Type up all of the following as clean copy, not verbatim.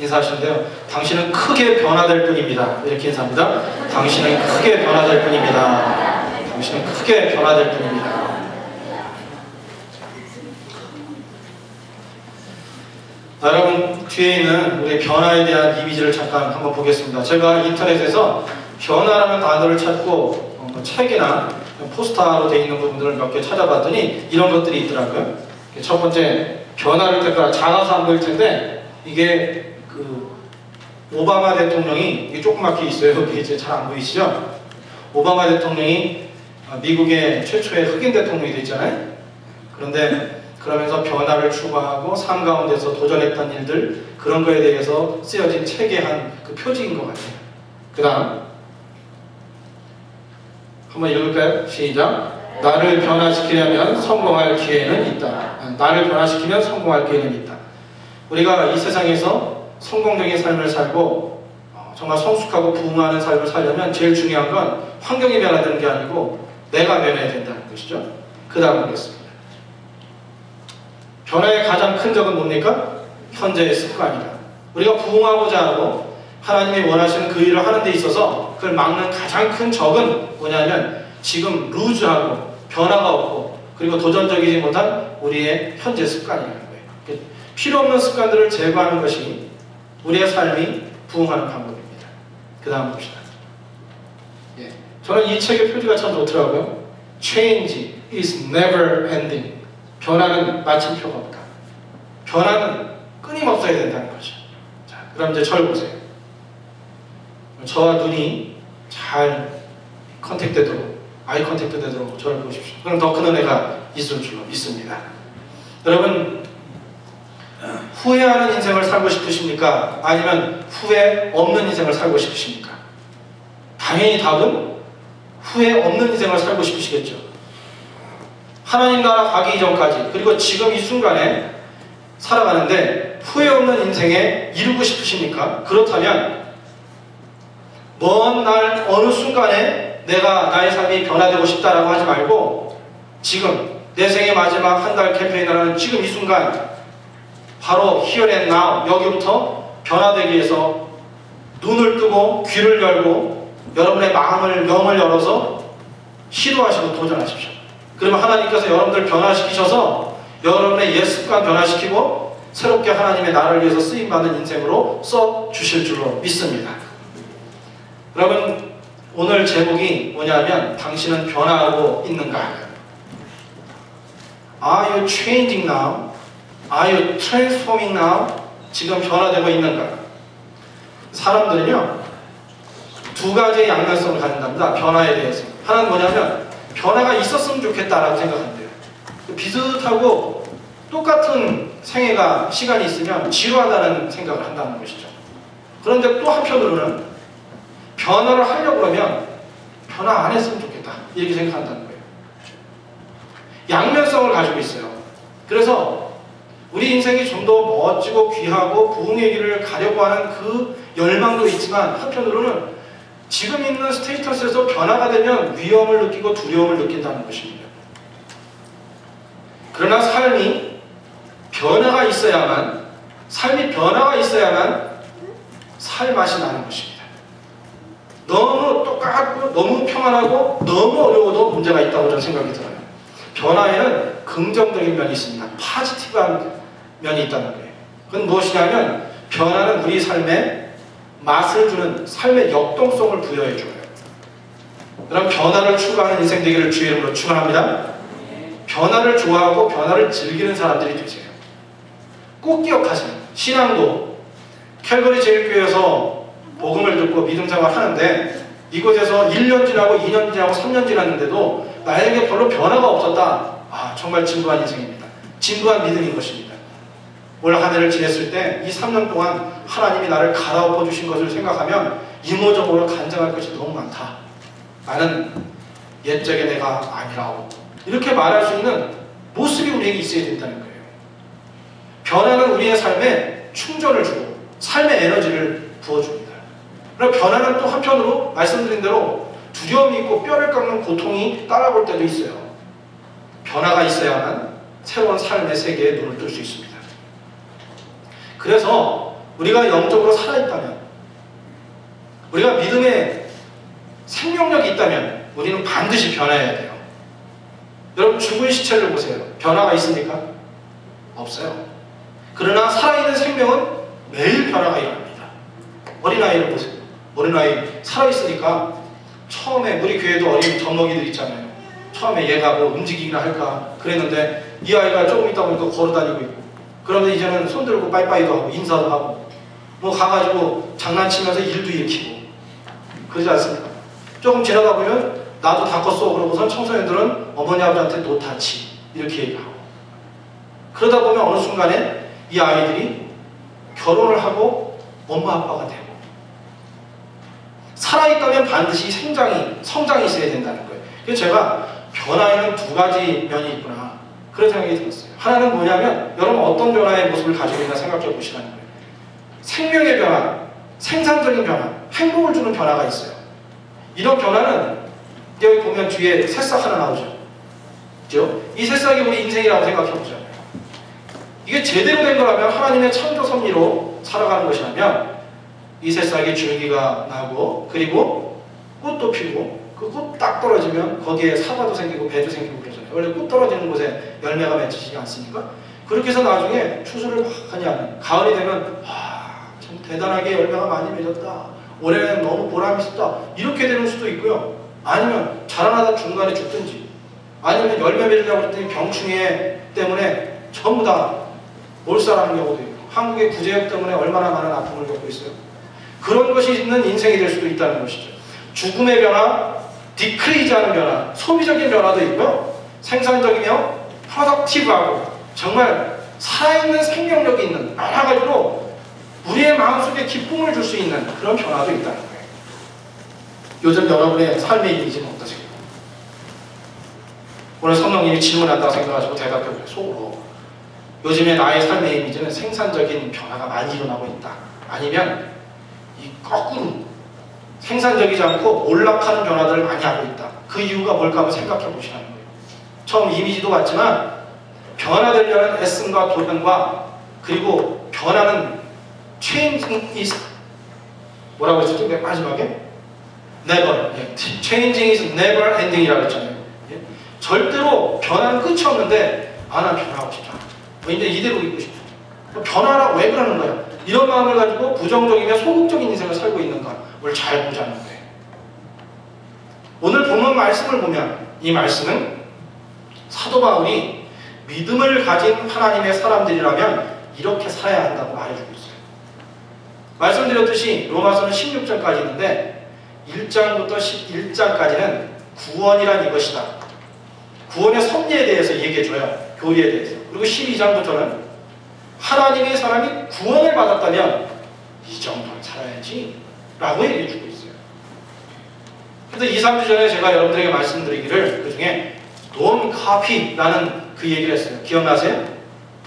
인사하시는데요. 당신은 크게 변화될 뿐입니다. 이렇게 인사합니다. 당신은 크게 변화될 뿐입니다. 당신은 크게 변화될 뿐입니다. 여러분, 뒤에 있는 우리 변화에 대한 이미지를 잠깐 한번 보겠습니다. 제가 인터넷에서 변화라는 단어를 찾고 책이나 포스터로 되어 있는 부분들을 몇 개 찾아봤더니 이런 것들이 있더라고요. 첫 번째, 변화를 택하라. 작아서 안 보일 텐데 이게 오바마 대통령이, 이게 조그맣게 있어요. 이게 이제 잘 안 보이시죠? 오바마 대통령이 미국의 최초의 흑인 대통령이 됐잖아요. 그런데 그러면서 변화를 추구하고 삶 가운데서 도전했던 일들, 그런 거에 대해서 쓰여진 책의 한 그 표지인 것 같아요. 그 다음 한번 읽을까요? 시작. 나를 변화시키려면 성공할 기회는 있다. 나를 변화시키면 성공할 기회는 있다. 우리가 이 세상에서 성공적인 삶을 살고 정말 성숙하고 부흥하는 삶을 살려면 제일 중요한 건 환경이 변화되는 게 아니고 내가 변해야 된다는 것이죠. 그 다음 보겠습니다. 변화의 가장 큰 적은 뭡니까? 현재의 습관이다. 우리가 부흥하고자 하고 하나님이 원하시는 그 일을 하는 데 있어서 그걸 막는 가장 큰 적은 뭐냐면 지금 루즈하고 변화가 없고 그리고 도전적이지 못한 우리의 현재 습관이라는 거예요. 필요 없는 습관들을 제거하는 것이 우리의 삶이 부흥하는 방법입니다. 그 다음 봅시다. 저는 이 책의 표지가 참 좋더라고요. Change is never ending. 변화는 마침표가 없다. 변화는 끊임없어야 된다는 거죠. 자, 그럼 이제 저를 보세요. 저와 눈이 잘 아이 컨택트 되도록 저를 보십시오. 그럼 더 큰 은혜가 있을 줄로 믿습니다. 여러분, 후회하는 인생을 살고 싶으십니까? 아니면 후회 없는 인생을 살고 싶으십니까? 당연히 답은 후회 없는 인생을 살고 싶으시겠죠. 하나님 나라 가기 이전까지 그리고 지금 이 순간에 살아가는데 후회 없는 인생에 이루고 싶으십니까? 그렇다면 먼 날 어느 순간에 내가 나의 삶이 변화되고 싶다라고 하지 말고 지금 내 생의 마지막 한 달 캠페인을 하는 지금 이 순간 바로 here and now 여기부터 변화되기 위해서 눈을 뜨고 귀를 열고 여러분의 마음을 영을 열어서 시도하시고 도전하십시오. 그러면 하나님께서 여러분들 변화시키셔서 여러분의 옛 습관 변화시키고 새롭게 하나님의 나라를 위해서 쓰임받는 인생으로 써주실 줄로 믿습니다. 여러분, 오늘 제목이 뭐냐면 당신은 변화하고 있는가? Are you changing now? Are you transforming now? 지금 변화되고 있는가? 사람들은요 두 가지의 양면성을 가진답니다. 변화에 대해서. 하나는 뭐냐면 변화가 있었으면 좋겠다라고 생각한대요. 비슷하고 똑같은 생애가 시간이 있으면 지루하다는 생각을 한다는 것이죠. 그런데 또 한편으로는 변화를 하려고 그러면 변화 안 했으면 좋겠다 이렇게 생각한다는 거예요. 양면성을 가지고 있어요. 그래서 우리 인생이 좀 더 멋지고 귀하고 부흥의 길을 가려고 하는 그 열망도 있지만 한편으로는 지금 있는 스테이터스에서 변화가 되면 위험을 느끼고 두려움을 느낀다는 것입니다. 그러나 삶이 변화가 있어야만 살 맛이 나는 것입니다. 너무 똑같고 너무 평안하고 너무 어려워도 문제가 있다고 저는 생각이 들어요. 변화에는 긍정적인 면이 있습니다. 파지티브한 면이 있다는 거예요. 그건 무엇이냐면 변화는 우리 삶에 맛을 주는 삶의 역동성을 부여해줘요. 그럼 변화를 추구하는 인생 되기를 주의 이름으로 축원합니다. 변화를 좋아하고 변화를 즐기는 사람들이 되세요. 꼭 기억하세요. 신앙도 캘거리 제일교회에서 복음을 듣고 믿음 생활을 하는데 이곳에서 1년 지나고 2년 지나고 3년 지났는데도 나에게 별로 변화가 없었다. 정말 진부한 인생입니다. 진부한 믿음인 것입니다. 올 한 해를 지냈을 때 이 3년 동안 하나님이 나를 갈아엎어 주신 것을 생각하면 이모저모로 간증할 것이 너무 많다. 나는 옛적의 내가 아니라고 이렇게 말할 수 있는 모습이 우리에게 있어야 된다는 거예요. 변화는 우리의 삶에 충전을 주고 삶의 에너지를 부어줍니다. 그럼 변화는 또 한편으로 말씀드린 대로 두려움이 있고 뼈를 깎는 고통이 따라올 때도 있어요. 변화가 있어야만 새로운 삶의 세계에 눈을 뜰 수 있습니다. 그래서 우리가 영적으로 살아있다면, 우리가 믿음의 생명력이 있다면 우리는 반드시 변해야 돼요. 여러분, 죽은 시체를 보세요. 변화가 있습니까? 없어요. 그러나 살아있는 생명은 매일 변화가 일어납니다. 어린아이를 보세요. 어린아이 살아있으니까 처음에 우리 교회도 어린 젖먹이들 있잖아요. 처음에 얘가 뭐 움직이기나 할까 그랬는데 이 아이가 조금 있다 보니까 걸어다니고 있고, 그런데 이제는 손들고 빠이빠이도 하고 인사도 하고 뭐 가가지고 장난치면서 일도 일으키고 그러지 않습니까? 조금 지나다 보면 나도 다 컸어 그러고선 청소년들은 어머니 아버지한테 노타치 이렇게 얘기하고, 그러다 보면 어느 순간에 이 아이들이 결혼을 하고 엄마 아빠가 되고, 살아있다면 반드시 성장이 있어야 된다는 거예요. 그래서 제가 변화에는 두 가지 면이 있구나 그런 생각이 들었어요. 하나는 뭐냐면, 여러분 어떤 변화의 모습을 가지고 있나 생각해 보시라는 거예요. 생명의 변화, 생산적인 변화, 행복을 주는 변화가 있어요. 이런 변화는 여기 보면 뒤에 새싹 하나 나오죠. 그죠? 이 새싹이 우리 인생이라고 생각해 보잖아요. 이게 제대로 된 거라면, 하나님의 창조 섭리로 살아가는 것이라면 이 새싹에 줄기가 나고 그리고 꽃도 피고 그 꽃 딱 떨어지면 거기에 사과도 생기고 배도 생기고 그러잖아요. 원래 꽃 떨어지는 곳에 열매가 맺히지 않습니까? 그렇게 해서 나중에 추수를 많이 하는, 가을이 되면 참 대단하게 열매가 많이 맺었다, 올해는 너무 보람있었다 이렇게 되는 수도 있고요. 아니면 자라나다 중간에 죽든지, 아니면 열매 맺으려고 했더니 병충해 때문에 전부 다 몰살하는 경우도 있고, 한국의 구제역 때문에 얼마나 많은 아픔을 겪고 있어요. 그런 것이 있는 인생이 될 수도 있다는 것이죠. 죽음의 변화, 디크리즈하는 변화, 소비적인 변화도 있고요. 생산적이며 프로덕티브하고 정말 살아있는 생명력이 있는, 많아가지고 우리의 마음속에 기쁨을 줄 수 있는 그런 변화도 있다는 거예요. 요즘 여러분의 삶의 이미지는 어떠세요? 오늘 성령님이 질문한다고 생각하시고 대답해보세요. 속으로. 요즘에 나의 삶의 이미지는 생산적인 변화가 많이 일어나고 있다, 아니면 이 거꾸로 생산적이지 않고 몰락하는 변화들을 많이 하고 있다. 그 이유가 뭘까 한번 생각해 보시라는 거예요. 처음 이미지도 같지만 변화되려는 애씀과 도전과, 그리고 변화는 changing is 뭐라고 했었죠? 맨 마지막에? never. changing is never ending 이라고 했잖아요. 절대로 변화는 끝이 없는데 난 변화하고 싶지 않아. 이제 이대로 있고 싶어. 변화라고 왜 그러는 거야? 이런 마음을 가지고 부정적이며 소극적인 인생을 살고 있는가? 뭘 잘 보자는 거예요. 오늘 본문 말씀을 보면 이 말씀은 사도 바울이 믿음을 가진 하나님의 사람들이라면 이렇게 살아야 한다고 말해주고 있어요. 말씀드렸듯이 로마서는 16장까지 있는데 1장부터 11장까지는 구원이란 이것이다, 구원의 섭리에 대해서 얘기해줘요. 교리에 대해서. 그리고 12장부터는 하나님의 사람이 구원을 받았다면 이 정도는 살아야지 라고 얘기해주고 있어요. 그래서 2, 3주 전에 제가 여러분들에게 말씀드리기를, 그 중에 Don't copy라는 그 얘기를 했어요. 기억나세요?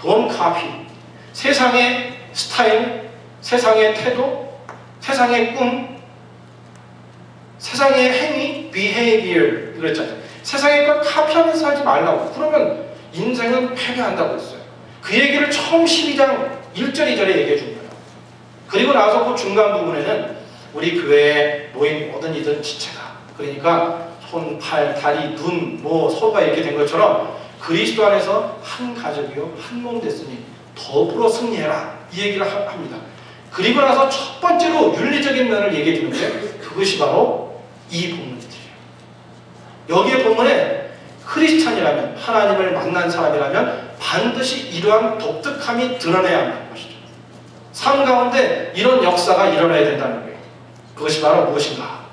Don't copy. 세상의 스타일, 세상의 태도, 세상의 꿈, 세상의 행위, behavior 그랬잖아요. 세상의 걸 카피하면서 살지 말라고. 그러면 인생은 패배한다고 했어요. 그 얘기를 처음 12장 1절 2절에 얘기해 준 거예요. 그리고 나서 그 중간 부분에는 우리 교회에 모인 모든 이들 지체가, 그러니까 손, 팔, 다리, 눈, 서로가 이렇게 된 것처럼 그리스도 안에서 한 가족이요 한 몸 됐으니 더불어 승리해라, 이 얘기를 합니다. 그리고 나서 첫 번째로 윤리적인 면을 얘기해 주는데 그것이 바로 이 본문들이에요. 여기에 본문에 크리스찬이라면, 하나님을 만난 사람이라면 반드시 이러한 독특함이 드러나야 한다는 것이죠. 삶 가운데 이런 역사가 일어나야 된다는 거예요. 그것이 바로 무엇인가?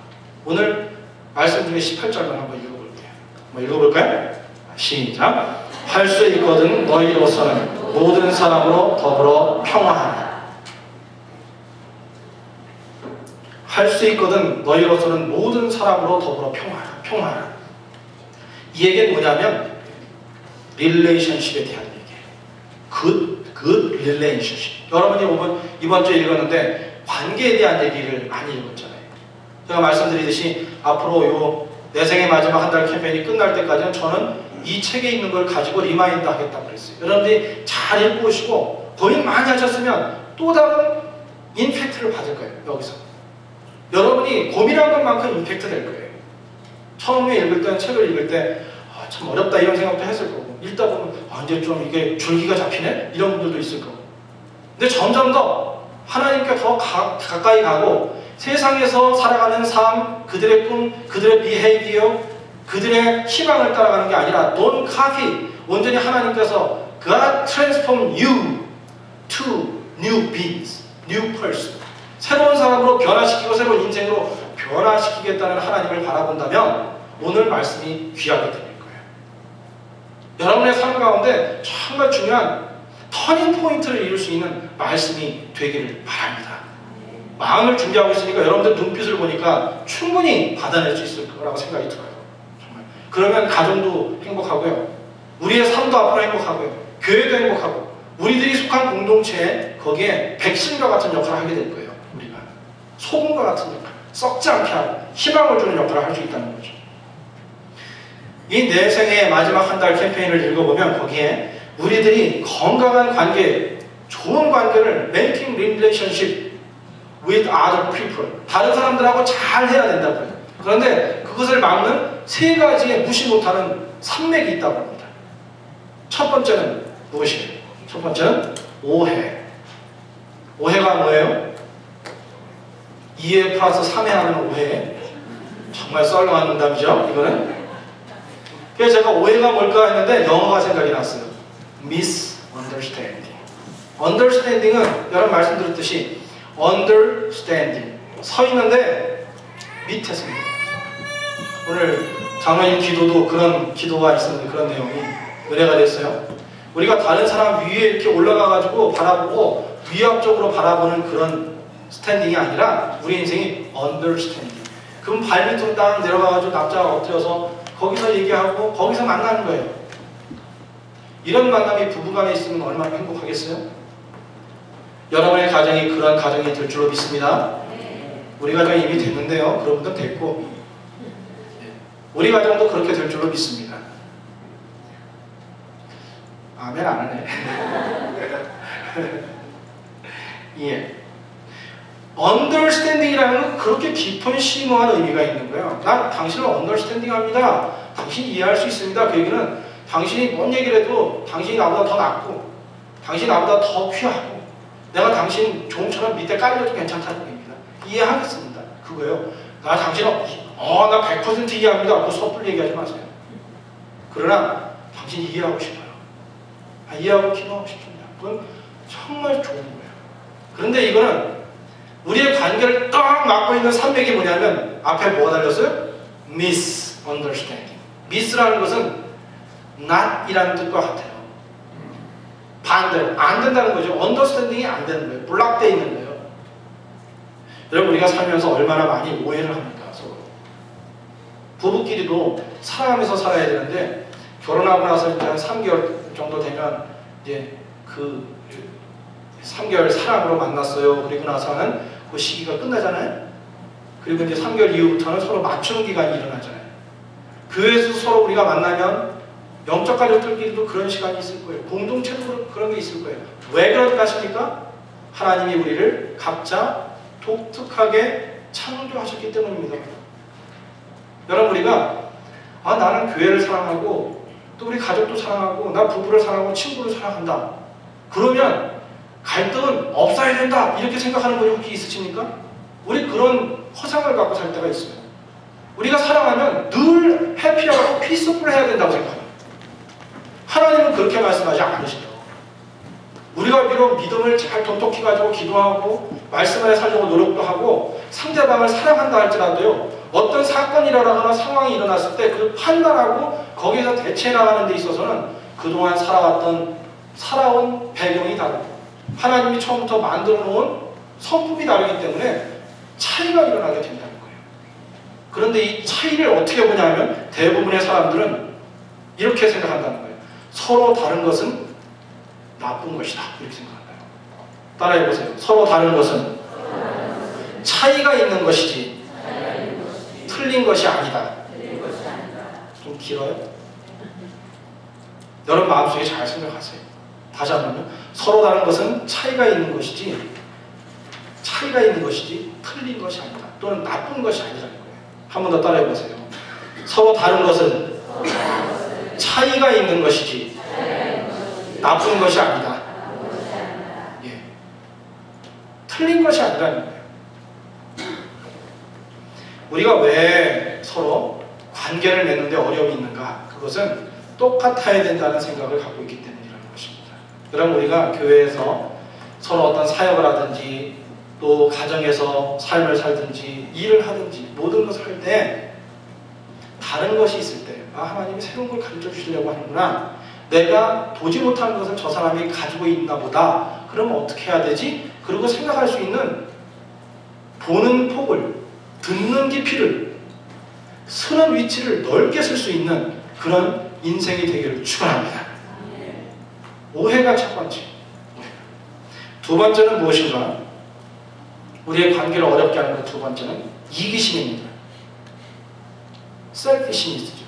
오늘 말씀 중에 18절만 한번 읽어볼게요. 한번 읽어볼까요? 시작. 할 수 있거든 너희로서는 모든 사람으로 더불어 평화하라. 할 수 있거든 너희로서는 모든 사람으로 더불어 평화하라. 이 얘기는 뭐냐면 릴레이션십에 대한 얘기예요. good relationship. 여러분이 이번 주에 읽었는데 관계에 대한 얘기를 많이 읽었잖아요. 제가 말씀드리듯이 앞으로 내 생의 마지막 한 달 캠페인이 끝날 때까지는 저는 이 책에 있는 걸 가지고 리마인드 하겠다고 그랬어요. 여러분들이 잘 읽고 오시고 고민 많이 하셨으면 또 다른 임팩트를 받을 거예요. 여기서 여러분이 고민한 것만큼 임팩트 될 거예요. 처음에 읽을 때는 책을 읽을 때 참 어렵다 이런 생각도 했을 거고, 읽다 보면 이제 좀 이게 줄기가 잡히네 이런 분들도 있을 거고. 근데 점점 더 하나님께 더 가까이 가고 세상에서 살아가는 삶, 그들의 꿈, 그들의 비헤이비어, 그들의 희망을 따라가는 게 아니라 don't copy, 온전히 하나님께서 God transform you to new beings, new person, 새로운 사람으로 변화시키고 새로운 인생으로 변화시키겠다는 하나님을 바라본다면 오늘 말씀이 귀하게 들릴 거예요. 여러분의 삶 가운데 정말 중요한 터닝 포인트를 이룰 수 있는 말씀이 되기를 바랍니다. 마음을 준비하고 있으니까 여러분들 눈빛을 보니까 충분히 받아낼 수 있을 거라고 생각이 들어요. 정말. 그러면 가정도 행복하고요. 우리의 삶도 앞으로 행복하고요. 교회도 행복하고 우리들이 속한 공동체에 거기에 백신과 같은 역할을 하게 될 거예요. 우리가 소금과 같은 역할, 썩지 않게 하고 희망을 주는 역할을 할 수 있다는 거죠. 이 내 생의 마지막 한 달 캠페인을 읽어보면 거기에 우리들이 건강한 관계, 좋은 관계를 making relationship with other people, 다른 사람들하고 잘 해야 된다고요. 그런데 그것을 막는 세 가지의 무시 못하는 산맥이 있다고 합니다. 첫 번째는 무엇이에요? 첫 번째는 오해. 오해가 뭐예요? 2회 플러스 3회 하는 오해. 정말 썰렁한 농담이죠, 이거는. 그래서 제가 오해가 뭘까 했는데 영어가 생각이 났어요. misunderstanding. understanding은 여러분 말씀 들었듯이 understanding, 서 있는데 밑에서 오늘 장로님 기도도 그런 기도가 있었는데 그런 내용이 은혜가 됐어요. 우리가 다른 사람 위에 이렇게 올라가가지고 바라보고 위압적으로 바라보는 그런 스탠딩이 아니라 우리 인생이 understanding. 그럼 발밑으로 딱 내려가가지고 납작 엎드려서 거기서 얘기하고 거기서 만나는 거예요. 이런 만남이 부부간에 있으면 얼마나 행복하겠어요? 여러분의 가정이 그런 가정이 될 줄로 믿습니다. 우리 가정이 이미 됐는데요. 그런 분도 됐고 우리 가정도 그렇게 될 줄로 믿습니다. 아멘 안 하네. 예. understanding이라는 건 그렇게 깊은 심오한 의미가 있는 거예요. 난 당신을 understanding합니다. 당신이 이해할 수 있습니다. 그 얘기는 당신이 뭔 얘기를 해도 당신이 나보다 더 낫고 당신이 나보다 더 귀하고 내가 당신 종처럼 밑에 깔려도 괜찮다는 얘기입니다. 이해하겠습니다. 그거예요. 나 당신은 나 100% 이해합니다. 그 섣불리 얘기하지 마세요. 그러나 당신이 이해하고 싶어요. 이해하고 기도하고 싶습니다. 그건 정말 좋은 거예요. 그런데 이거는 우리의 관계를 딱 막고 있는 산맥이 뭐냐면 앞에 뭐가 달렸어요? misunderstanding. miss라는 것은 not이라는 뜻과 같아요. 반대로 안 된다는 거죠. understanding이 안 되는 거예요. 블락되어 있는 거예요. 여러분 우리가 살면서 얼마나 많이 오해를 합니까? 서로. 부부끼리도 사랑하면서 살아야 되는데 결혼하고 나서 이제 한 3개월 정도 되면 이제 그 3개월 사랑으로 만났어요. 그리고 나서는 그 시기가 끝나잖아요. 그리고 이제 3개월 이후부터는 서로 맞추는 기간이 일어나잖아요. 교회에서 서로 우리가 만나면 영적 가족들끼리도 그런 시간이 있을 거예요. 공동체도 그런 게 있을 거예요. 왜 그럴까 싶습니까? 하나님이 우리를 각자 독특하게 창조하셨기 때문입니다. 여러분 우리가 나는 교회를 사랑하고 또 우리 가족도 사랑하고 나 부부를 사랑하고 친구를 사랑한다. 그러면 갈등은 없어야 된다 이렇게 생각하는 분이 혹시 있으십니까? 우리 그런 허상을 갖고 살 때가 있어요. 우리가 사랑하면 늘 해피하고 피스풀해야 된다고 생각합니다. 하나님은 그렇게 말씀하지 않으시죠. 우리가 비록 믿음을 잘 돈독히 가지고 기도하고 말씀을 살려고 노력도 하고 상대방을 사랑한다 할지라도요, 어떤 사건이 일어나거나 상황이 일어났을 때 그 판단하고 거기에서 대처해 나가는 데 있어서는 그동안 살아온 배경이 다르고 하나님이 처음부터 만들어 놓은 성품이 다르기 때문에 차이가 일어나게 된다는 거예요. 그런데 이 차이를 어떻게 보냐면 대부분의 사람들은 이렇게 생각한다는 거예요. 서로 다른 것은 나쁜 것이다 이렇게 생각한다요. 따라해보세요. 서로 다른 것은 차이가 있는 것이지 틀린 것이 아니다. 좀 길어요? 여러분 마음속에 잘 생각하세요. 다시 한번요. 서로 다른 것은 차이가 있는 것이지 차이가 있는 것이지 틀린 것이 아니다. 또는 나쁜 것이 아니라는 거예요. 한 번 더 따라해 보세요. 서로 다른 것은 차이가 있는 것이지 나쁜 것이 아니다. 예. 틀린 것이 아니라는 거예요. 우리가 왜 서로 관계를 맺는데 어려움이 있는가? 그것은 똑같아야 된다는 생각을 갖고 있기 때문이라는 것입니다. 그럼 우리가 교회에서 서로 어떤 사역을 하든지 또 가정에서 삶을 살든지 일을 하든지 모든 것을 할 때 다른 것이 있을 때 하나님이 새로운 걸 가르쳐 주시려고 하는구나. 내가 보지 못하는 것을 저 사람이 가지고 있나 보다. 그러면 어떻게 해야 되지? 그리고 생각할 수 있는 보는 폭을, 듣는 깊이를, 쓰는 위치를 넓게 쓸 수 있는 그런 인생이 되기를 축원합니다. 오해가 첫 번째. 두 번째는 무엇인가? 우리의 관계를 어렵게 하는 것 두 번째는 이기심입니다. 셀피시니스죠.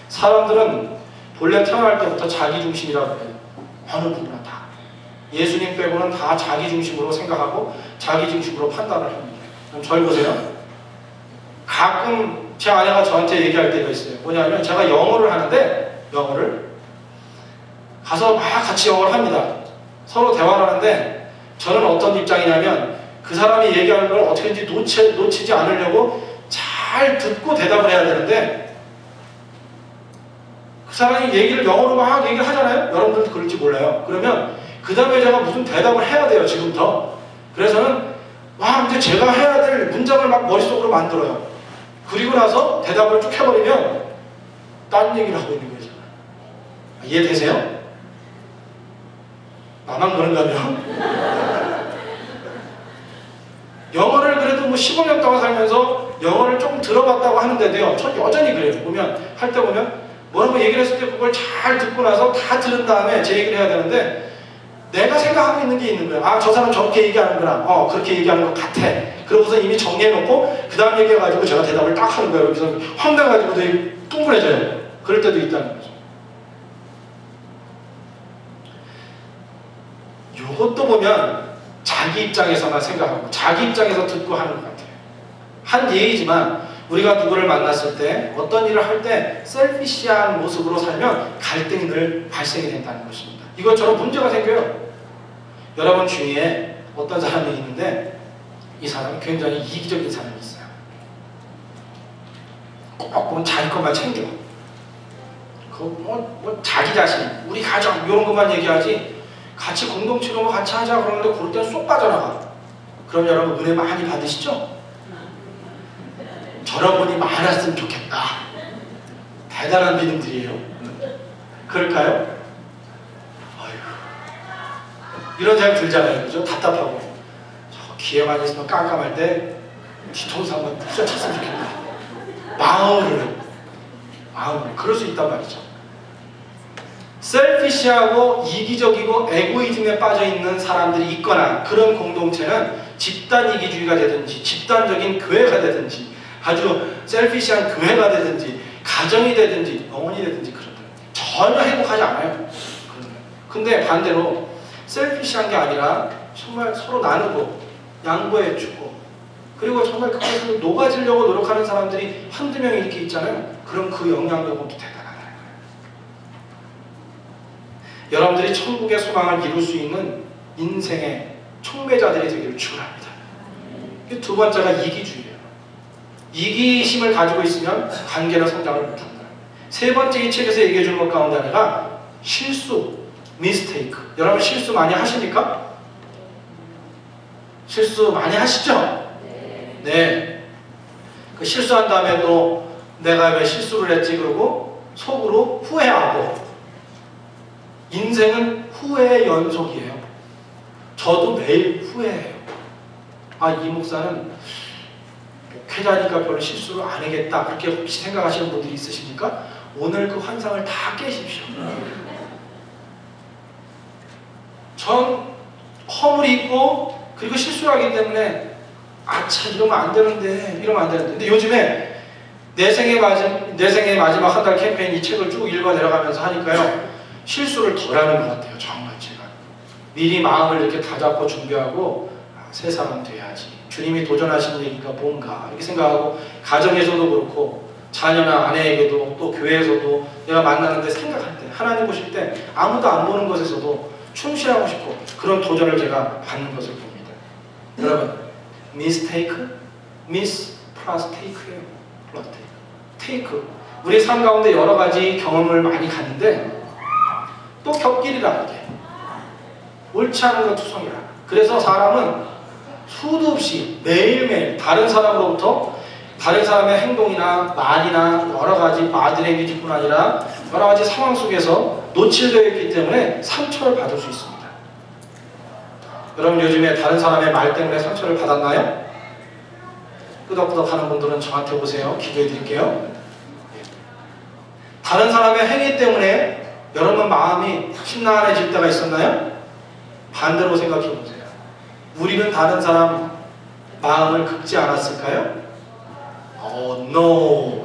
사람들은 본래 태어날 때부터 자기중심이라고 해요. 어느 누구나 다. 예수님 빼고는 다 자기중심으로 생각하고 자기중심으로 판단을 합니다. 그럼 절 보세요. 가끔 제 아내가 저한테 얘기할 때가 있어요. 뭐냐면 제가 영어를 하는데 영어를 가서 막 같이 영어를 합니다. 서로 대화를 하는데 저는 어떤 입장이냐면 그 사람이 얘기하는 걸 어떻게든지 놓치지 않으려고 잘 듣고 대답을 해야 되는데 그 사람이 얘기를 영어로 막 얘기를 하잖아요. 여러분들도 그럴지 몰라요. 그러면 그 다음에 제가 무슨 대답을 해야 돼요. 지금부터. 그래서는 근데 제가 해야 될 문장을 막 머릿속으로 만들어요. 그리고 나서 대답을 쭉 해버리면 딴 얘기를 하고 있는 거잖아요. 이해되세요? 나만 그런가요? 영어를 그래도 15년 동안 살면서 영어를 조금 들어봤다고 하는데도요, 전 여전히 그래요. 할 때 보면 뭐라고 얘기를 했을 때 그걸 잘 듣고 나서 다 들은 다음에 제 얘기를 해야 되는데 내가 생각하고 있는 게 있는 거예요. 저 사람 저렇게 얘기하는구나. 그렇게 얘기하는 것 같아. 그러고서 이미 정리해놓고 그 다음 얘기해가지고 제가 대답을 딱 하는 거예요. 그래서 황당해가지고 되게 뚱그레져요. 그럴 때도 있다는 거죠. 이것도 보면 자기 입장에서만 생각하고 자기 입장에서 듣고 하는 것 같아요. 한 예이지만 우리가 누구를 만났을 때 어떤 일을 할 때 셀피시한 모습으로 살면 갈등이 늘 발생이 된다는 것입니다. 이것처럼 문제가 생겨요. 여러분 주위에 어떤 사람이 있는데 이 사람이 굉장히 이기적인 사람이 있어요. 꼭 보면 자기 것만 챙겨. 자기 자신, 우리 가정 이런 것만 얘기하지 같이 공동체로 같이 하자 그러는데 그럴 땐 쏙 빠져나가. 그럼 여러분 은혜 많이 받으시죠? 저런 분이 많았으면 좋겠다. 대단한 믿음들이에요. 그럴까요? 이런 생각 들잖아요. 그죠? 답답하고. 저 기회만 있으면 깜깜할 때 뒤통수 한번 부셔쳤으면 좋겠다. 마음으로. 그럴 수 있단 말이죠. 셀피시하고 이기적이고 에고이즘에 빠져있는 사람들이 있거나 그런 공동체는 집단 이기주의가 되든지 집단적인 교회가 되든지 아주 셀피시한 교회가 되든지 가정이 되든지 영혼이 되든지 그런다. 전혀 행복하지 않아요. 근데 반대로 셀피시한 게 아니라 정말 서로 나누고 양보해주고 그리고 정말 그것을 녹아지려고 노력하는 사람들이 한두 명 이렇게 있잖아요. 그럼 그 영향력은 대단하다는 거예요. 여러분들이 천국의 소망을 이룰 수 있는 인생의 촉매자들이 되기를 축원합니다. 두 번째가 이기주의예요. 이기심을 가지고 있으면 관계는 성장을 못한다. 세 번째 이 책에서 얘기해 주는 것 가운데 하나가 실수, 미스테이크. 여러분 실수 많이 하십니까? 실수 많이 하시죠? 네. 그 실수한 다음에 또 내가 왜 실수를 했지 그러고 속으로 후회하고 인생은 후회의 연속이에요. 저도 매일 후회해요. 이 목사는 목회자니까 별로 실수를 안 하겠다 그렇게 혹시 생각하시는 분들이 있으십니까? 오늘 그 환상을 다 깨십시오. 전 허물이 있고 그리고 실수를 하기 때문에 참 이러면 안 되는데 근데 요즘에 내 생의 마지막 한 달 캠페인 이 책을 쭉 읽어 내려가면서 하니까요 실수를 덜 하는 것 같아요. 정말 제가 미리 마음을 이렇게 다잡고 준비하고 새 사람 돼야지. 주님이 도전하신 얘기가 뭔가 이렇게 생각하고 가정에서도 그렇고 자녀나 아내에게도 또 교회에서도 내가 만나는데 생각할 때 하나님 보실 때 아무도 안 보는 것에서도 충실하고 싶고 그런 도전을 제가 받는 것을 봅니다. 여러분 mistake, miss 플러스 take예요. 플러스 take. 우리 삶 가운데 여러 가지 경험을 많이 갔는데 또 겹길이라 이게 옳지 않은 건 투성이라. 그래서 사람은 수도 없이 매일매일 다른 사람으로부터 다른 사람의 행동이나 말이나 여러 가지 바디랭귀지뿐 아니라 여러 가지 상황 속에서 노출되어 있기 때문에 상처를 받을 수 있습니다. 여러분 요즘에 다른 사람의 말 때문에 상처를 받았나요? 끄덕끄덕 하는 분들은 저한테 오세요. 기도해 드릴게요. 다른 사람의 행위 때문에 여러분 마음이 심란해질 때가 있었나요? 반대로 생각해 보세요. 우리는 다른 사람 마음을 긁지 않았을까요? no.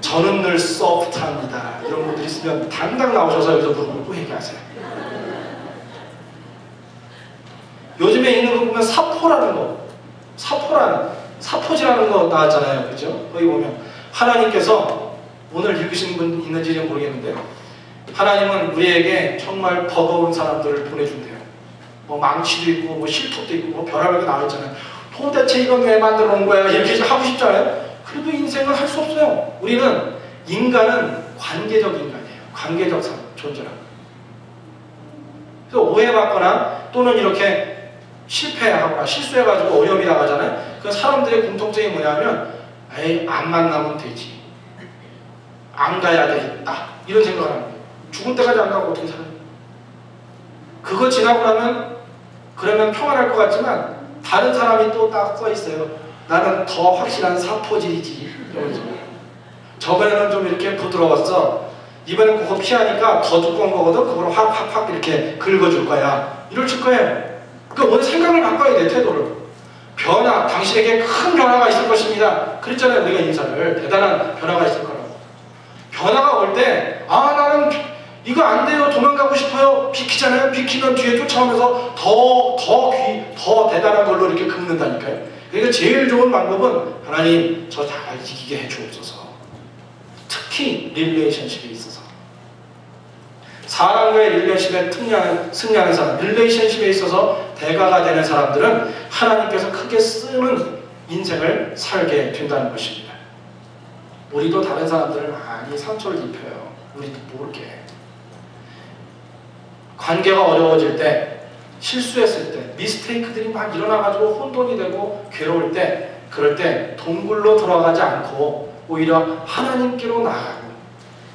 저는 늘 소프트합니다. 이런 분들 있으면 당당 나오셔서 여기서 무릎 꿇고 얘기하세요. 요즘에 있는 거 보면 사포라는 거, 사포지라는 거 나왔잖아요. 그죠? 거기 보면 하나님께서 오늘 읽으신 분 있는지 모르겠는데 하나님은 우리에게 정말 버거운 사람들을 보내준대요. 뭐 망치도 있고 뭐 실톱도 있고 뭐 별의별 게 나와있잖아요. 도대체 이건 왜 만들어 놓은 거야? 이렇게 하고 싶잖아요. 그래도 인생을 할 수 없어요. 우리는 인간은 관계적 인간이에요. 관계적 존재라고. 그래서 오해받거나 또는 이렇게 실패하거나 실수해가지고 어려움이 나가잖아요. 그 사람들의 공통점이 뭐냐면 에이 안 만나면 되지. 안 가야 되겠다. 이런 생각을 하는 거예요. 죽을 때까지 안 가고 어떻게 살아요? 그거 지나고 나면 그러면 평안할 것 같지만 다른 사람이 또 딱 써 있어요. 나는 더 확실한 사포질이지. 저번에는 좀 이렇게 부드러웠어. 이번엔 그거 피하니까 더 두꺼운 거거든. 그걸 확 이렇게 긁어줄 거야. 이럴 줄 거예요. 그러니까 오늘 생각을 바꿔야 돼. 태도를. 변화, 당신에게 큰 변화가 있을 것입니다. 그랬잖아요. 우리가 인사를. 대단한 변화가 있을 거라고. 변화가 올 때 아 나는 이거 안 돼요. 도망가고 싶어요. 비키잖아요. 비키면 뒤에 쫓아오면서 더 대단한 걸로 이렇게 긁는다니까요. 그러니까 제일 좋은 방법은 하나님 저 다 이기게 해주옵소서. 특히 릴레이션십에 있어서 사람과의 릴레이션십에 승리하는 사람, 릴레이션십에 있어서 대가가 되는 사람들은 하나님께서 크게 쓰는 인생을 살게 된다는 것입니다. 우리도 다른 사람들을 많이 상처를 입혀요. 우리도 모르게. 관계가 어려워질 때, 실수했을 때, 미스테이크들이 막 일어나가지고 혼돈이 되고 괴로울 때, 그럴 때 동굴로 돌아가지 않고 오히려 하나님께로 나아가고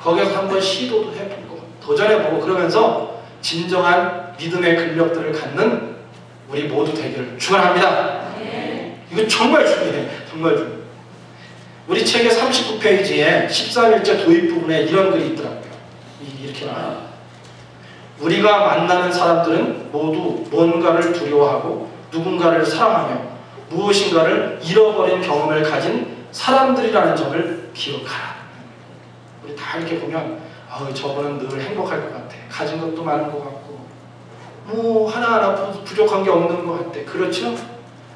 거기서 한번 시도도 해보고 도전해보고 그러면서 진정한 믿음의 근력들을 갖는 우리 모두 되기를 축원합니다. 이거 정말 중요해요. 정말 중요해요. 우리 책의 39페이지에 13일째 도입 부분에 이런 글이 있더라고요. 이렇게 나와요. 우리가 만나는 사람들은 모두 뭔가를 두려워하고 누군가를 사랑하며 무엇인가를 잃어버린 경험을 가진 사람들이라는 점을 기억하라. 우리 다 이렇게 보면 저분은 늘 행복할 것 같아. 가진 것도 많은 것 같고 뭐 하나하나 부족한 게 없는 것 같아. 그렇죠?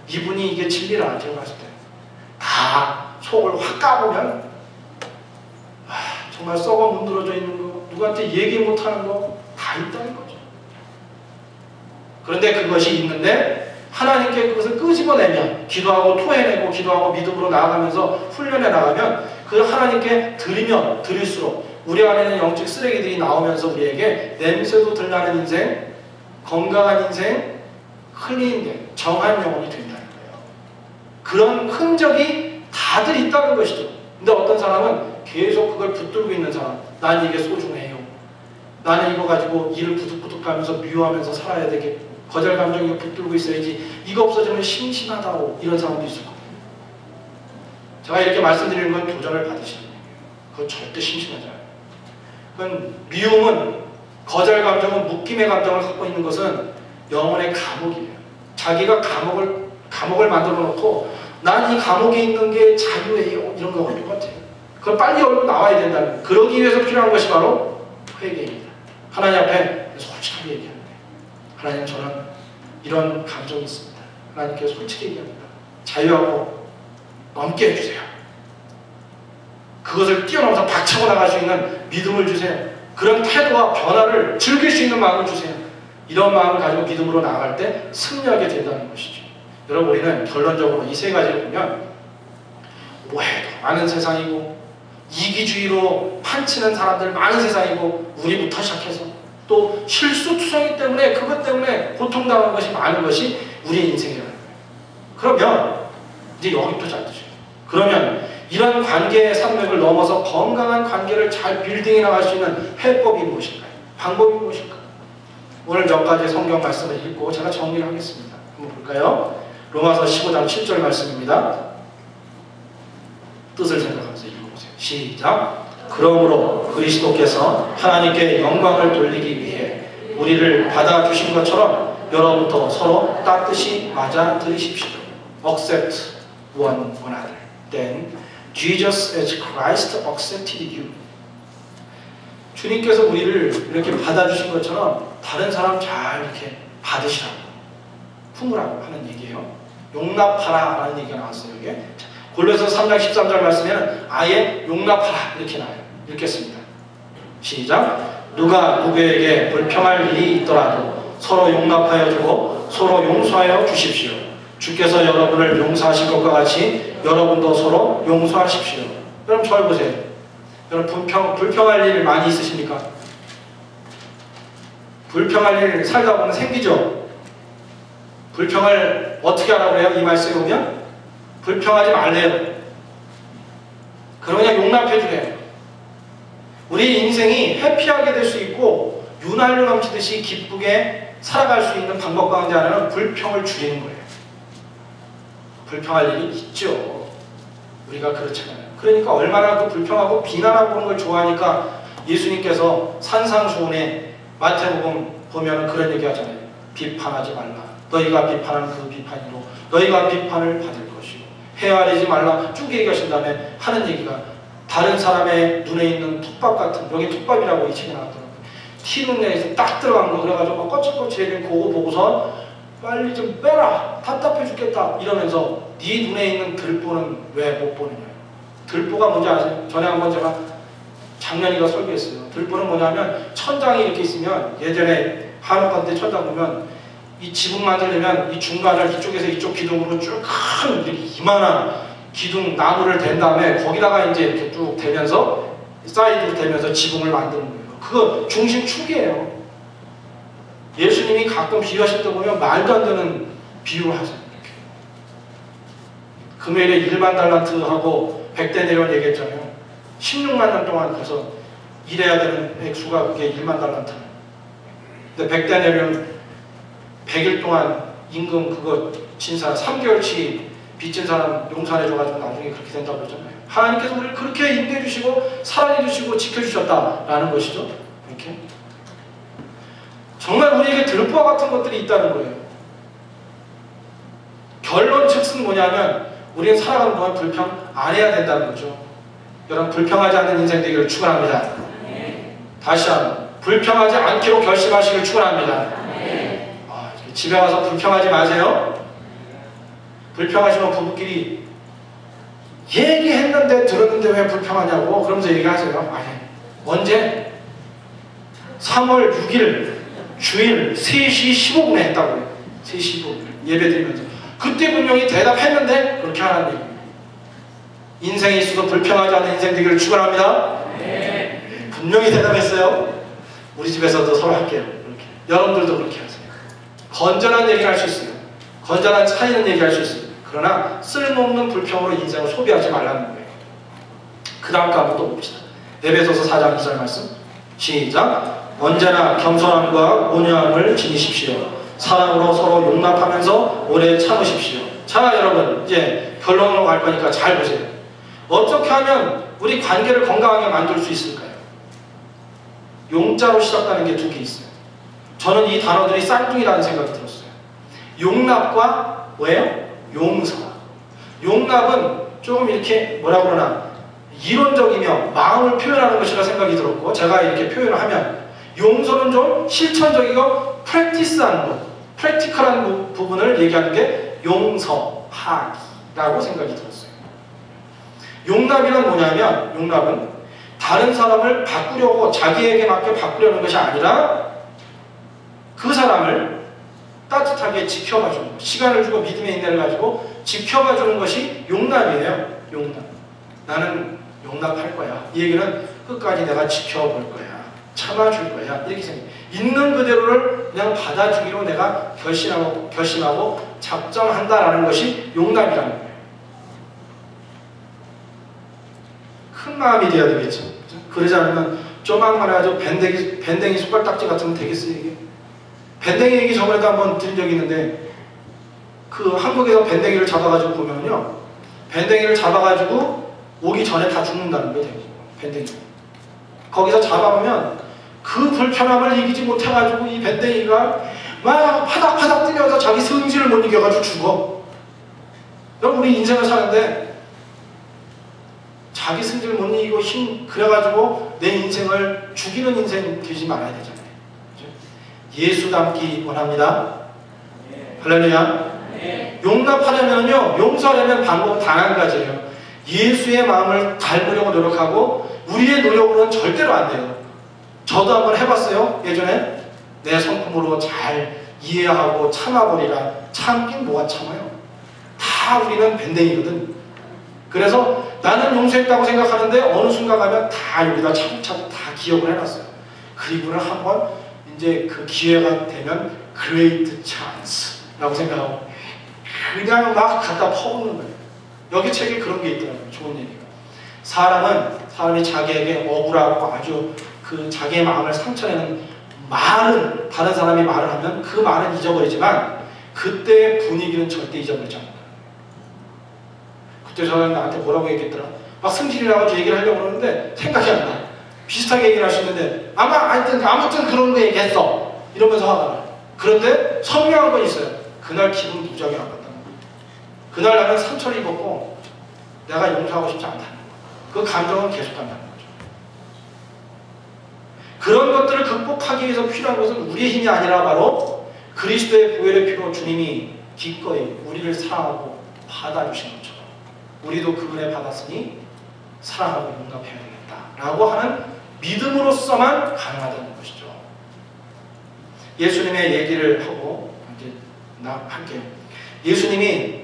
이분이 이게 진리라. 제가 봤을 때 다 속을 확 까보면 정말 썩어 문드러져 있는 거, 누구한테 얘기 못하는 거 다 있다는 거죠. 그런데 그것이 있는데 하나님께 그것을 끄집어내면 기도하고 토해내고 기도하고 믿음으로 나아가면서 훈련해 나가면 그 하나님께 드리면 드릴수록 우리 안에는 영적 쓰레기들이 나오면서 우리에게 냄새도 덜 나는 인생, 건강한 인생, 클린된 정한 영혼이 된다는 거예요. 그런 흔적이 다들 있다는 것이죠. 근데 어떤 사람은 계속 그걸 붙들고 있는 사람, 난 이게 소중해요. 나는 이거 가지고 일을 부득부득 하면서 미워하면서 살아야 되겠고 거절 감정이 붙들고 있어야지 이거 없어지면 심심하다고 이런 사람도 있을 겁니다. 제가 이렇게 말씀드리는 건 도전을 받으시는 거예요. 그건 절대 심심하지 않아요. 그건 미움은 거절 감정은 묶임의 감정을 갖고 있는 것은 영혼의 감옥이에요. 자기가 감옥을 만들어 놓고 난 이 감옥에 있는 게 자유예요. 이런 거와 똑같아요. 그걸 빨리 열고 나와야 된다는 거예요. 그러기 위해서 필요한 것이 바로 회개입니다. 하나님 앞에 솔직하게 얘기하는 거예요. 하나님 저는 이런 감정이 있습니다. 하나님께서 솔직히 얘기합니다. 자유하고 넘게 해주세요. 그것을 뛰어넘어서 박차고 나갈 수 있는 믿음을 주세요. 그런 태도와 변화를 즐길 수 있는 마음을 주세요. 이런 마음을 가지고 믿음으로 나아갈 때 승리하게 된다는 것이죠. 여러분, 우리는 결론적으로 이 세 가지를 보면 오해도 많은 세상이고 이기주의로 판치는 사람들 많은 세상이고 우리부터 시작해서 또 실수투성이 때문에 그것 때문에 고통당하는 것이 많은 것이 우리의 인생이라는 거예요. 그러면 이제 여기부터 잘 드셔요. 그러면 이런 관계의 산맥을 넘어서 건강한 관계를 잘 빌딩해 나갈 수 있는 해법이 무엇일까요? 방법이 무엇일까요? 오늘 몇 가지 성경 말씀을 읽고 제가 정리를 하겠습니다. 한번 볼까요? 로마서 15장 7절 말씀입니다. 뜻을 생각하면서 읽어보세요. 시작! 그러므로 그리스도께서 하나님께 영광을 돌리기 위해 우리를 받아주신 것처럼 여러분도 서로 따뜻이 맞아들이십시오. Accept one another. Then Jesus as Christ accepted you. 주님께서 우리를 이렇게 받아주신 것처럼 다른 사람 잘 이렇게 받으시라고, 품으라고 하는 얘기예요. 용납하라 라는 얘기가 나왔어요. 이게 골로새서 3장 13절 말씀에는 아예 용납하라 이렇게 나와요. 읽겠습니다. 시작! 누가 누구에게 불평할 일이 있더라도 서로 용납하여 주고 서로 용서하여 주십시오. 주께서 여러분을 용서하신 것과 같이 여러분도 서로 용서하십시오. 여러분 저를 보세요. 여러분 불평할 일 많이 있으십니까? 불평할 일 살다 보면 생기죠? 불평을 어떻게 하라고 해요? 이 말씀에 보면 불평하지 말래요. 그럼 그냥 용납해 주래요. 우리 인생이 해피하게 될 수 있고 윤활유 넘치듯이 기쁘게 살아갈 수 있는 방법 가운데 하나는 불평을 줄이는 거예요. 불평할 일이 있죠. 우리가 그렇잖아요. 그러니까 얼마나 그 불평하고 비난하고 그런 걸 좋아하니까 예수님께서 산상수훈에 마태복음 보면 그런 얘기 하잖아요. 비판하지 말라. 너희가 비판하는 그 비판으로 너희가 비판을 받을 것이고 헤아리지 말라. 쭉 얘기하신 다음에 하는 얘기가 다른 사람의 눈에 있는 톱밥 같은, 여기 톱밥이라고 이 책에 나왔더라고요. 튀는 데에서 딱 들어간 거 그래가지고 거칠거칠해 그거 보고서 빨리 좀 빼라. 답답해 죽겠다. 이러면서 네 눈에 있는 들보는 왜 못 보느냐. 들보가 뭔지 아세요? 전에 한번 제가 작년이가 설교했어요. 들보는 뭐냐면 천장이 이렇게 있으면 예전에 한옥한 때 천장 보면 이 지붕 만들려면 이 중간을 이쪽에서 이쪽 기둥으로 쭉 큰 이만한 기둥 나무를 댄 다음에 거기다가 이제 이렇게 쭉 대면서 사이드로 대면서 지붕을 만드는 거예요. 그거 중심축이에요. 예수님이 가끔 비유하실 때 보면 말도 안 되는 비유를 하세요. 이렇게. 금요일에 1만 달란트하고 100대 내려온 얘기했잖아요. 16만 년 동안 그래서 일해야 되는 액수가 그게 1만 달란트. 근데 100대 내려온 100일 동안 임금 그거 진 사람 3개월치 빚진 사람 용서해줘가지고 나중에 그렇게 된다고 그러잖아요. 하나님께서 우리를 그렇게 인도해주시고 사랑해주시고 지켜주셨다라는 것이죠. 이렇게 정말 우리에게 들보와 같은 것들이 있다는 거예요. 결론 즉슨 뭐냐면 우리는 살아가는 동안 불평 안 해야 된다는 거죠. 여러분 불평하지 않는 인생 되기를 축원합니다. 다시 한번 불평하지 않기로 결심하시길 축원합니다. 집에 와서 불평하지 마세요. 불평하시면 부부끼리 얘기했는데 들었는데 왜 불평하냐고 그러면서 얘기하세요. 아니 언제? 3월 6일 주일 3시 15분에 했다고요. 3시 15분 예배 드리면서 그때 분명히 대답했는데 그렇게 하라는 얘기예요. 인생이 있어도 불평하지 않는 인생 되기를 축원합니다. 분명히 대답했어요. 우리 집에서도 서로 할게요. 그렇게. 여러분들도 그렇게 하세요. 건전한 얘기를 할 수 있어요. 건전한 차이는 얘기할 수 있어요. 그러나 쓸모없는 불평으로 인생을 소비하지 말라는 거예요. 그 다음 가부터 봅시다. 에베소서 4장 2절 말씀 시작. 언제나 겸손함과 온유함을 지니십시오. 사랑으로 서로 용납하면서 오래 참으십시오. 자 여러분 이제 결론으로 갈 거니까 잘 보세요. 어떻게 하면 우리 관계를 건강하게 만들 수 있을까요? 용자로 시작하는 게 두 개 있어요. 저는 이 단어들이 쌍둥이라는 생각이 들었어요. 용납과 뭐예요? 용서. 용납은 조금 이렇게 뭐라 그러나 이론적이며 마음을 표현하는 것이라 생각이 들었고 제가 이렇게 표현을 하면 용서는 좀 실천적이고 프랙티스하는 것, 프랙티컬한 부분을 얘기하는 게 용서하기라고 생각이 들었어요. 용납이란 뭐냐면, 용납은 다른 사람을 바꾸려고 자기에게 맞게 바꾸려는 것이 아니라 그 사람을 따뜻하게 지켜봐 주는 것, 시간을 주고 믿음의 인내를 가지고 지켜봐 주는 것이 용납이에요. 용납. 나는 용납할 거야. 이 얘기는 끝까지 내가 지켜볼 거야. 참아줄 거야. 이렇게 생각해요. 있는 그대로를 그냥 받아주기로 내가 결심하고 작정한다라는 것이 용납이라는 거예요. 큰 마음이 돼야 되겠죠. 그러지 않으면 조망만 해가지고 밴댕이 손가락딱지 같으면 되겠어요, 이게? 밴댕이 얘기 저번에도 한번 드린 적이 있는데, 그 한국에서 밴댕이를 잡아가지고 보면요, 밴댕이를 잡아가지고 오기 전에 다 죽는다는 거예요, 밴댕이. 거기서 잡아보면 그 불편함을 이기지 못해가지고 이 밴댕이가 막 파닥파닥 뛰면서 자기 승질을 못 이겨가지고 죽어. 여러분, 우리 인생을 사는데 자기 승질을 못 이기고 그래가지고 내 인생을 죽이는 인생 되지 말아야 되잖아요. 그렇죠? 예수 닮기 원합니다. 네. 할렐루야. 네. 용납하려면요, 용서하려면 방법은 단 한 가지예요. 예수의 마음을 닮으려고 노력하고 우리의 노력으로는 절대로 안 돼요. 저도 한번 해봤어요. 예전에 내 성품으로 잘 이해하고 참아버리라. 참긴 뭐가 참아요? 다 우리는 밴댕이거든. 그래서 나는 용서했다고 생각하는데 어느 순간 가면 다 여기다 차곡차곡 다 기억을 해놨어요. 그리고는 한번 이제 그 기회가 되면 great chance라고 생각하고 그냥 막 갖다 퍼붓는 거예요. 여기 책에 그런 게 있더라고요. 좋은 얘기가. 사람이 자기에게 억울하고 아주 그 자기의 마음을 상처내는 말은, 다른 사람이 말을 하면 그 말은 잊어버리지만 그때의 분위기는 절대 잊어버리지 않는다. 그때 저는 나한테 뭐라고 얘기했더라. 막 승질이라고 얘기를 하려고 그러는데 생각이 안 나. 비슷하게 얘기를 할 수 있는데 아무튼 그런 거 얘기했어. 이러면서 화가 나. 그런데 선명한 건 있어요. 그날 기분 무지하게 나빴다는 거예요. 그날 나는 상처를 입었고 내가 용서하고 싶지 않다는 거예요. 그 감정은 계속 간다는 거죠. 그런 것들을 극복하기 위해서 필요한 것은 우리의 힘이 아니라 바로 그리스도의 보혈의 피로 주님이 기꺼이 우리를 사랑하고 받아주신 것처럼 우리도 그 은혜 받았으니 사랑하고 용납해야 되겠다라고 하는 믿음으로서만 가능하다는 것이죠. 예수님의 얘기를 하고 이제 할게요. 예수님이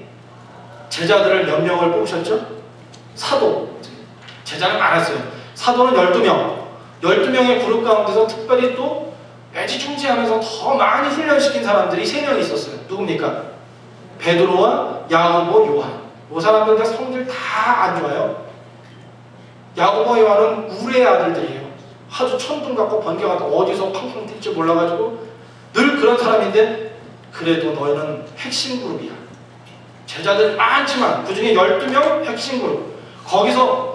제자들을 몇 명을 뽑으셨죠? 사도. 제자는 많았어요. 사도는 12명. 12명의 그룹 가운데서 특별히 또 애지중지하면서 더 많이 훈련시킨 사람들이 3명이 있었어요. 누굽니까? 베드로와 야고보, 요한. 이 사람들 성질 다 안 좋아요. 야고보, 요한은 우레의 아들들이에요. 아주 천둥 같고 번개 같고 어디서 팡팡 뛸지 몰라가지고 늘 그런 사람인데 그래도 너희는 핵심 그룹이야. 제자들 많지만 그 중에 12명 핵심 그룹. 거기서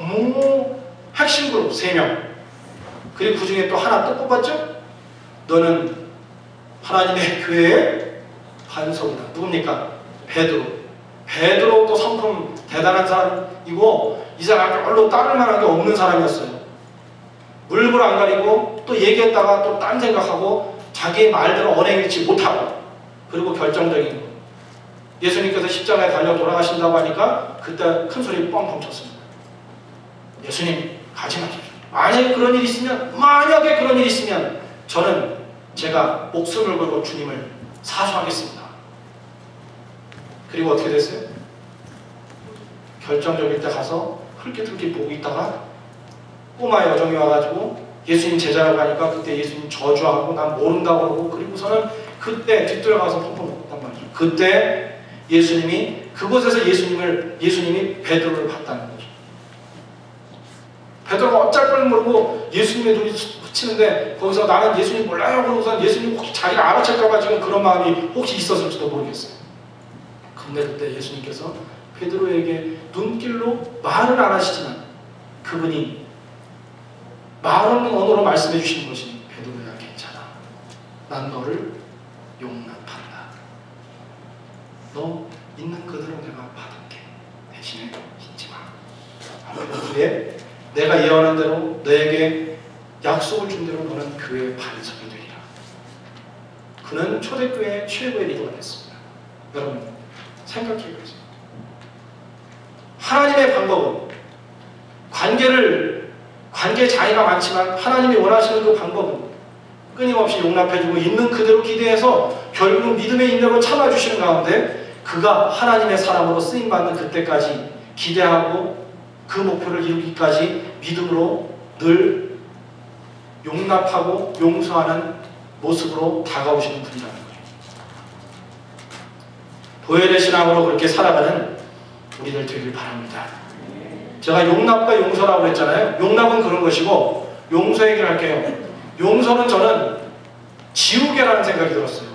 핵심 그룹 3명. 그리고 그 중에 또 하나 또 뽑았죠? 너는 하나님의 교회의 반석이다. 누굽니까? 베드로. 베드로도 성품 대단한 사람이고 이 사람이 별로 따를 만한 게 없는 사람이었어요. 물불 안 가리고 또 얘기했다가 또 딴 생각하고 자기의 말대로 언행 잃지 못하고 그리고 결정적인 거. 예수님께서 십자가에 달려 돌아가신다고 하니까 그때 큰 소리 뻥 멈췄습니다. 예수님 가지 마십시오. 만약에 그런 일이 있으면 제가 목숨을 걸고 주님을 사수하겠습니다. 그리고 어떻게 됐어요? 결정적일 때 가서 흘끗흘끗 보고 있다가 꼬마 여정이 와가지고 예수님 제자라고 하니까 그때 예수님 저주하고 난 모른다고 그러고 그리고서는 그때 뒤돌아가서 펑펑 먹었단 말이죠. 그때 예수님이 그곳에서 예수님이 베드로를 봤다는 거죠. 베드로가 어쩔 걸 모르고 예수님의 눈이 스치는데 거기서 나는 예수님 몰라요 그러고서 예수님 혹시 자기를 알아챌까봐 지금 그런 마음이 혹시 있었을지도 모르겠어요. 근데 그때 예수님께서 베드로에게 눈길로 말을 안 하시지만 그분이 말 없는 언어로 말씀해 주시는 것이 베드로야 괜찮아. 난 너를 용납한다. 너 있는 그대로 내가 받을게. 대신에 잊지 마. 후에 내가 예언한 대로 너에게 약속을 준 대로 너는 교회의 반석이 되리라. 그는 초대교회의 최고의 리더가 됐습니다. 여러분 생각해보세요. 하나님의 방법은 관계 장애가 많지만 하나님이 원하시는 그 방법은 끊임없이 용납해주고 있는 그대로 기대해서 결국 믿음의 인내로 참아주시는 가운데 그가 하나님의 사람으로 쓰임받는 그때까지 기대하고 그 목표를 이루기까지 믿음으로 늘 용납하고 용서하는 모습으로 다가오시는 분이라는 거예요. 보혈의 신앙으로 그렇게 살아가는 우리들 되길 바랍니다. 제가 용납과 용서라고 그랬잖아요. 용납은 그런 것이고 용서 얘기를 할게요. 용서는 저는 지우개라는 생각이 들었어요.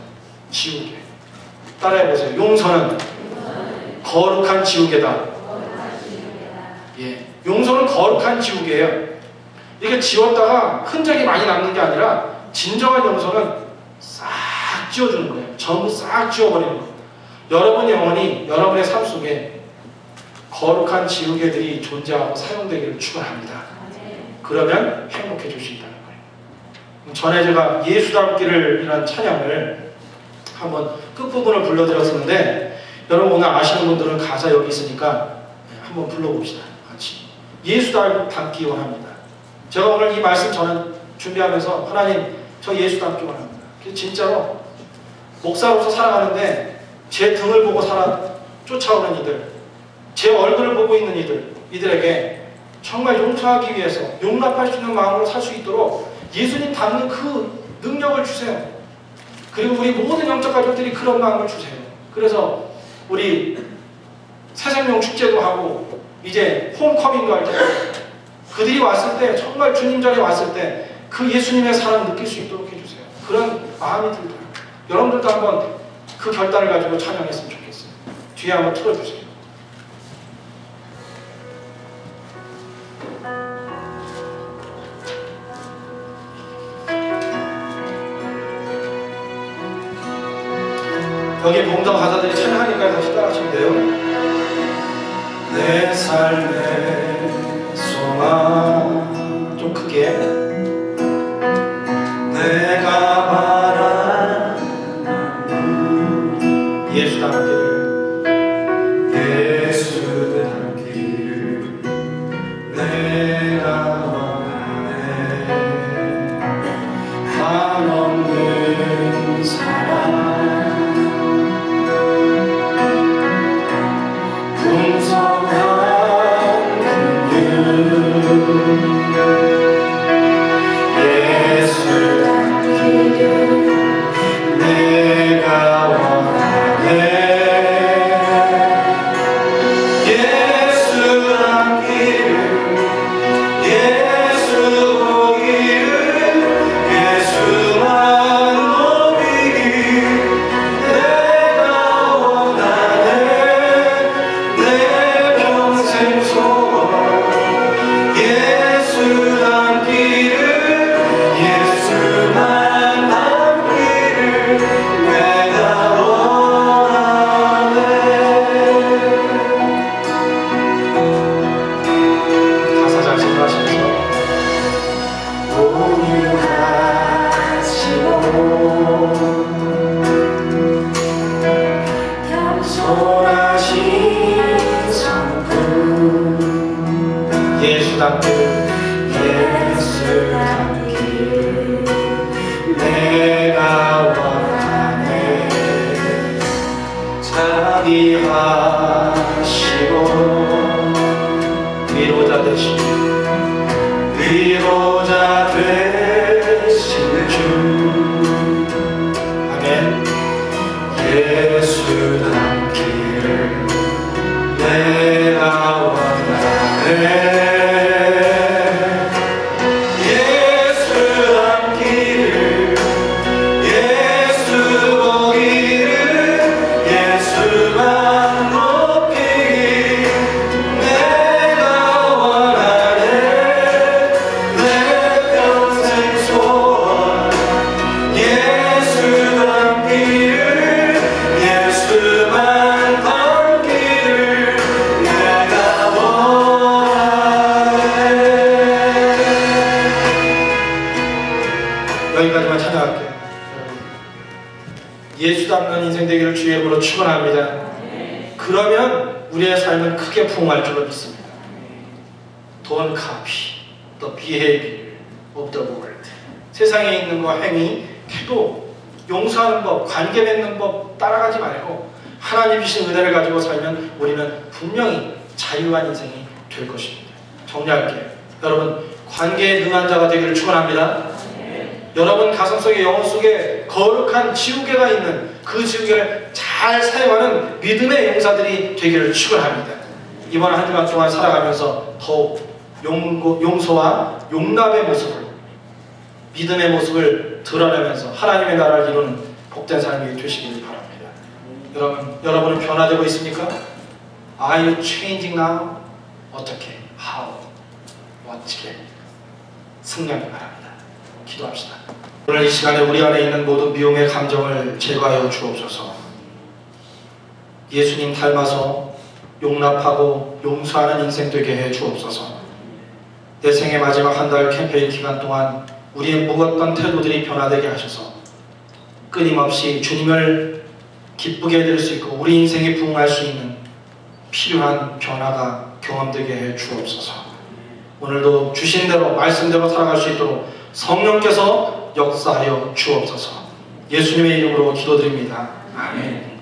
지우개. 따라해보세요. 용서는 거룩한 지우개다. 예, 용서는 거룩한 지우개예요. 이게 지웠다가 흔적이 많이 남는 게 아니라 진정한 용서는 싹 지워주는 거예요. 전부 싹 지워버리는 거예요. 여러분의 영혼이 여러분의 삶 속에 거룩한 지우개들이 존재하고 사용되기를 축원합니다. 그러면 행복해질 수 있다는 거예요. 전에 제가 예수닮기를 이란 찬양을 한번 끝부분을 불러드렸었는데 여러분 오늘 아시는 분들은 가사 여기 있으니까 한번 불러봅시다. 같이. 예수 닮기 원합니다. 제가 오늘 이 말씀 저는 준비하면서 하나님 저 예수 닮기 원합니다. 진짜로 목사로서 살아가는데 제 등을 보고 쫓아오는 이들, 제 얼굴을 보고 있는 이들에게 정말 용서하기 위해서 용납할 수 있는 마음으로 살 수 있도록 예수님 닮는 그 능력을 주세요. 그리고 우리 모든 영적 가족들이 그런 마음을 주세요. 그래서 우리 새생명 축제도 하고 이제 홈커밍도 할 때 그들이 왔을 때 정말 주님 전에 왔을 때 그 예수님의 사랑을 느낄 수 있도록 해주세요. 그런 마음이 들어요. 여러분들도 한번 그 결단을 가지고 찬양했으면 좋겠어요. 뒤에 한번 틀어주세요. 여기 봉독 가사들이 찬양하니까 다시 따라하시면 돼요. 내 삶의 소망 좀 크게 내가 바라는 예수 닮기를 내가 원하네 한없는 사랑 위로자 되시는 주 아멘. 예수 닮기를 내가 원하네 여기까지만 찾아갈게요. 예수 닮는 인생 되기를 주의 이름으로 축원합니다. 그러면 우리의 삶은 크게 부흥할 줄로 믿습니다. Don't copy the behavior of the world. 세상에 있는 거, 행위, 태도, 용서하는 법, 관계 맺는 법 따라가지 말고 하나님 주신 은혜를 가지고 살면 우리는 분명히 자유한 인생이 될 것입니다. 정리할게요. 여러분, 관계에 능한 자가 되기를 축원합니다. 여러분 가슴 속에, 영혼 속에 거룩한 지우개가 있는 그 지우개를 잘 사용하는 믿음의 용사들이 되기를 축원합니다. 이번 한 주간 동안 살아가면서 더욱 용서와 용납의 모습을, 믿음의 모습을 드러내면서 하나님의 나라를 이루는 복된 삶이 되시길 바랍니다. 여러분은 변화되고 있습니까? Are you changing now? 어떻게? How? 어떻게? 승리하기 바랍니다. 기도합시다. 오늘 이 시간에 우리 안에 있는 모든 미움의 감정을 제거하여 주옵소서. 예수님 닮아서 용납하고 용서하는 인생 되게 해 주옵소서. 내 생의 마지막 한 달 캠페인 기간 동안 우리의 묵었던 태도들이 변화되게 하셔서 끊임없이 주님을 기쁘게 해드릴 수 있고 우리 인생이 부흥할 수 있는 필요한 변화가 경험되게 해 주옵소서. 오늘도 주신 대로 말씀대로 살아갈 수 있도록 성령께서 역사하여 주옵소서. 예수님의 이름으로 기도드립니다. 아멘.